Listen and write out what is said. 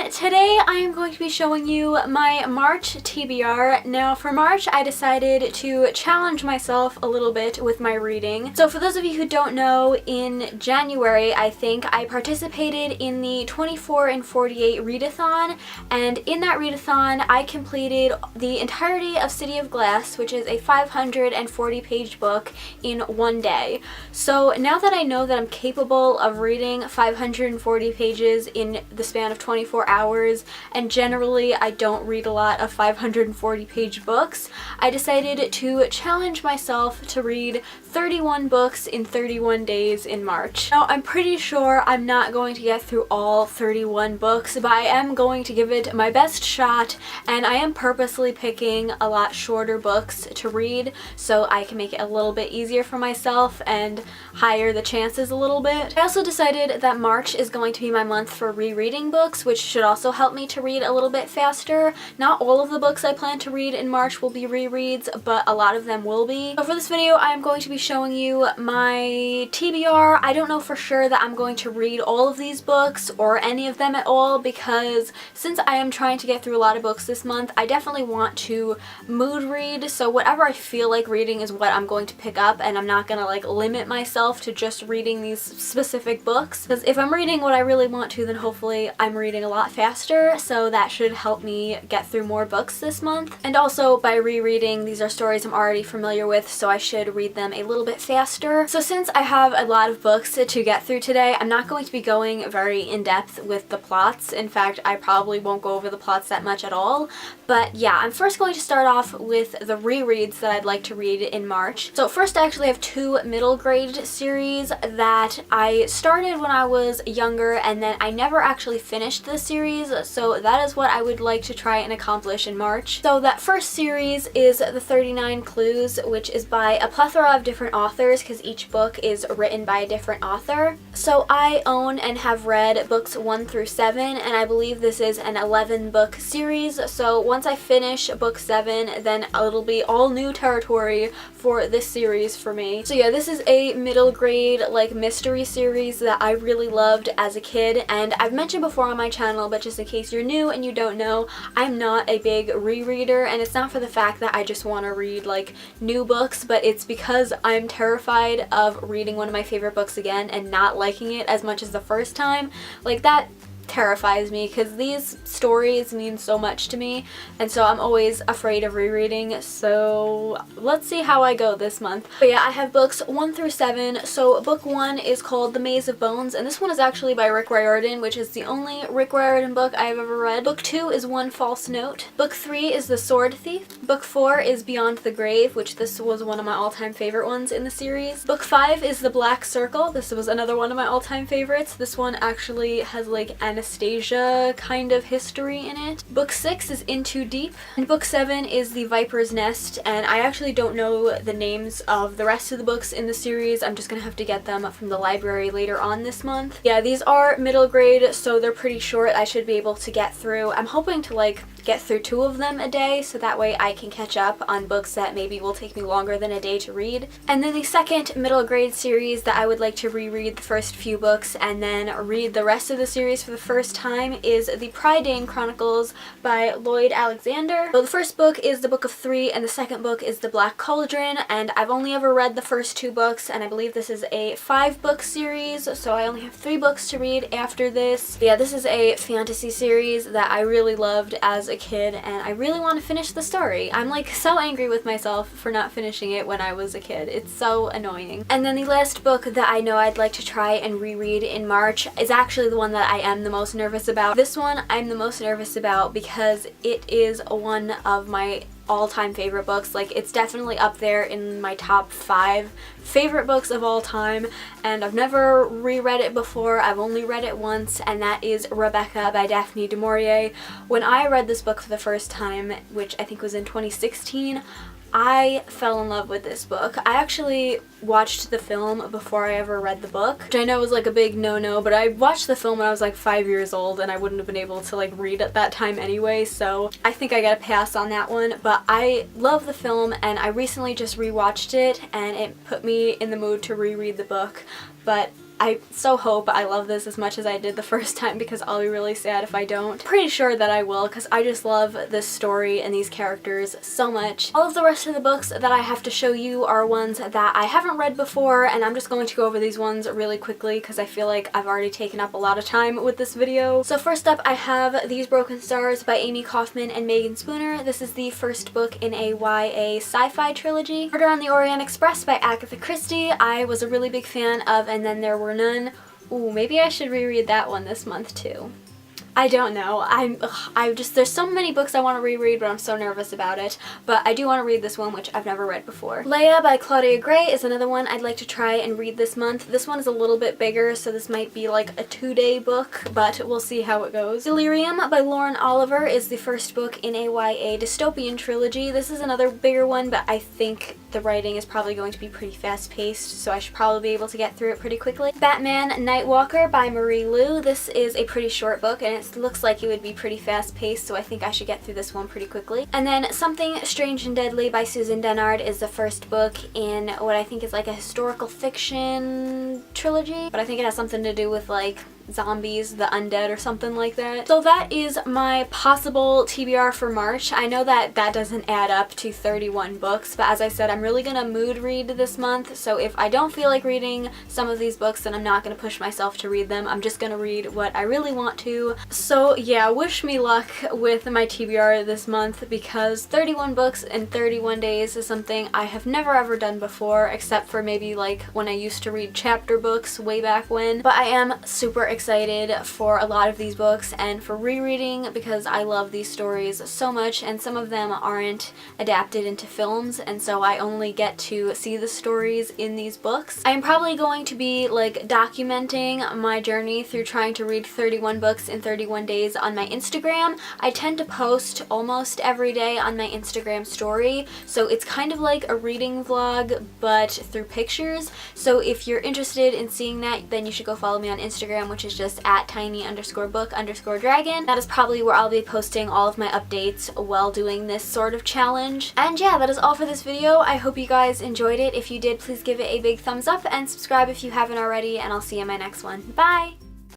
today I am going to be showing you my March TBR. Now for March I decided to challenge myself a little bit with my reading. So for those of you who don't know, in January I think I participated in the 24 and 48 readathon, and in that readathon I completed the entirety of City of Glass, which is a 540 page book, in one day. So now that I know that I'm capable of reading 540 pages in the span of 24 hours, and generally I don't read a lot of 540 page books, I decided to challenge myself to read 31 books in 31 days in March. Now I'm pretty sure I'm not going to get through all 31 books, but I am going to give it my best shot, and I am purposely picking a lot shorter books to read so I can make it a little bit easier for myself and higher the chances a little bit. I also decided that March is going to be my month for rereading books, which should also help me to read a little bit faster. Not all of the books I plan to read in March will be rereads, but a lot of them will be. So for this video I am going to be showing you my TBR. I don't know for sure that I'm going to read all of these books or any of them at all, because since I am trying to get through a lot of books this month, I definitely want to mood read, so whatever I feel like reading is what I'm going to pick up, and I'm not gonna like limit myself to just reading these specific books, because if I'm reading what I really want to, then hopefully I'm reading a lot faster, so that should help me get through more books this month. And also by rereading, these are stories I'm already familiar with, so I should read them a little bit faster. So since I have a lot of books to get through today, I'm not going to be going very in-depth with the plots. In fact, I probably won't go over the plots that much at all. But yeah, I'm first going to start off with the rereads that I'd like to read in March. So first I actually have two middle grade series that I started when I was younger, and then I never actually finished the series, so that is what I would like to try and accomplish in March. So that first series is The 39 Clues, which is by a plethora of different authors, because each book is written by a different author. So I own and have read books 1 through 7, and I believe this is an 11 book series, so once I finish book 7, then it'll be all new territory for this series for me. So yeah, this is a middle grade like mystery series that I really loved as a kid, and I've mentioned before on my channel, but just in case you're new and you don't know, I'm not a big rereader, and it's not for the fact that I just want to read like new books, but it's because I'm terrified of reading one of my favorite books again and not liking it as much as the first time. Like, that terrifies me, because these stories mean so much to me, and so I'm always afraid of rereading. So let's see how I go this month. But yeah, I have books 1 through 7. So book 1 is called The Maze of Bones, and this one is actually by Rick Riordan, which is the only Rick Riordan book I've ever read. Book 2 is One False Note. Book 3 is The Sword Thief. Book 4 is Beyond the Grave, which this was one of my all-time favorite ones in the series. Book 5 is The Black Circle. This was another one of my all-time favorites. This one actually has like Anastasia kind of history in it. Book 6 is In Too Deep, and book 7 is The Viper's Nest, and I actually don't know the names of the rest of the books in the series. I'm just gonna have to get them from the library later on this month. Yeah, these are middle grade, so they're pretty short. I should be able to get through. I'm hoping to like get through 2 of them a day, so that way I can catch up on books that maybe will take me longer than a day to read. And then the second middle grade series that I would like to reread the first few books and then read the rest of the series for the first time is The Prydain Chronicles by Lloyd Alexander. So the first book is the Book of 3, and the second book is The Black Cauldron, and I've only ever read the first 2 books, and I believe this is a 5-book series, so I only have 3 books to read after this. But yeah, this is a fantasy series that I really loved as a kid, and I really want to finish the story. I'm like so angry with myself for not finishing it when I was a kid. It's so annoying. And then the last book that I know I'd like to try and reread in March is actually the one that I am the most nervous about. This one I'm the most nervous about because it is one of my all-time favorite books. Like, it's definitely up there in my top 5 favorite books of all time, and I've never reread it before. I've only read it once, and that is Rebecca by Daphne du Maurier. When I read this book for the first time, which I think was in 2016, I fell in love with this book. I actually watched the film before I ever read the book, which I know was like a big no-no, but I watched the film when I was like 5 years old, and I wouldn't have been able to like read at that time anyway, so I think I got a pass on that one. But I love the film, and I recently just rewatched it, and it put me in the mood to reread the book. But I so hope I love this as much as I did the first time, because I'll be really sad if I don't. Pretty sure that I will, because I just love this story and these characters so much. All of the rest of the books that I have to show you are ones that I haven't read before, and I'm just going to go over these ones really quickly because I feel like I've already taken up a lot of time with this video. So first up, I have These Broken Stars by Amy Kaufman and Megan Spooner. This is the first book in a YA sci-fi trilogy. Murder on the Orient Express by Agatha Christie. I was a really big fan of And Then There Were None. Ooh, maybe I should reread that one this month too. I don't know. There's so many books I want to reread, but I'm so nervous about it. But I do want to read this one, which I've never read before. Leia by Claudia Gray is another one I'd like to try and read this month. This one is a little bit bigger, so this might be like a 2-day book, but we'll see how it goes. Delirium by Lauren Oliver is the first book in a YA dystopian trilogy. This is another bigger one, but I think the writing is probably going to be pretty fast-paced, so I should probably be able to get through it pretty quickly. Batman Nightwalker by Marie Lu. This is a pretty short book, and it looks like it would be pretty fast-paced, so I think I should get through this one pretty quickly. And then Something Strange and Deadly by Susan Dennard is the first book in what I think is like a historical fiction trilogy, but I think it has something to do with like zombies, the undead, or something like that. So that is my possible TBR for March. I know that that doesn't add up to 31 books, but as I said, I'm really gonna mood read this month, so if I don't feel like reading some of these books, then I'm not gonna push myself to read them. I'm just gonna read what I really want to. So yeah, wish me luck with my TBR this month, because 31 books in 31 days is something I have never ever done before, except for maybe like when I used to read chapter books way back when. But I am super excited for a lot of these books and for rereading, because I love these stories so much, and some of them aren't adapted into films, and so I only get to see the stories in these books. I am probably going to be like documenting my journey through trying to read 31 books in 31 days on my Instagram. I tend to post almost every day on my Instagram story, so it's kind of like a reading vlog but through pictures. So if you're interested in seeing that, then you should go follow me on Instagram, which is just at tiny_book_dragon. That is probably where I'll be posting all of my updates while doing this sort of challenge. And yeah, that is all for this video. I hope you guys enjoyed it. If you did, please give it a big thumbs up and subscribe if you haven't already, and I'll see you in my next one. Bye!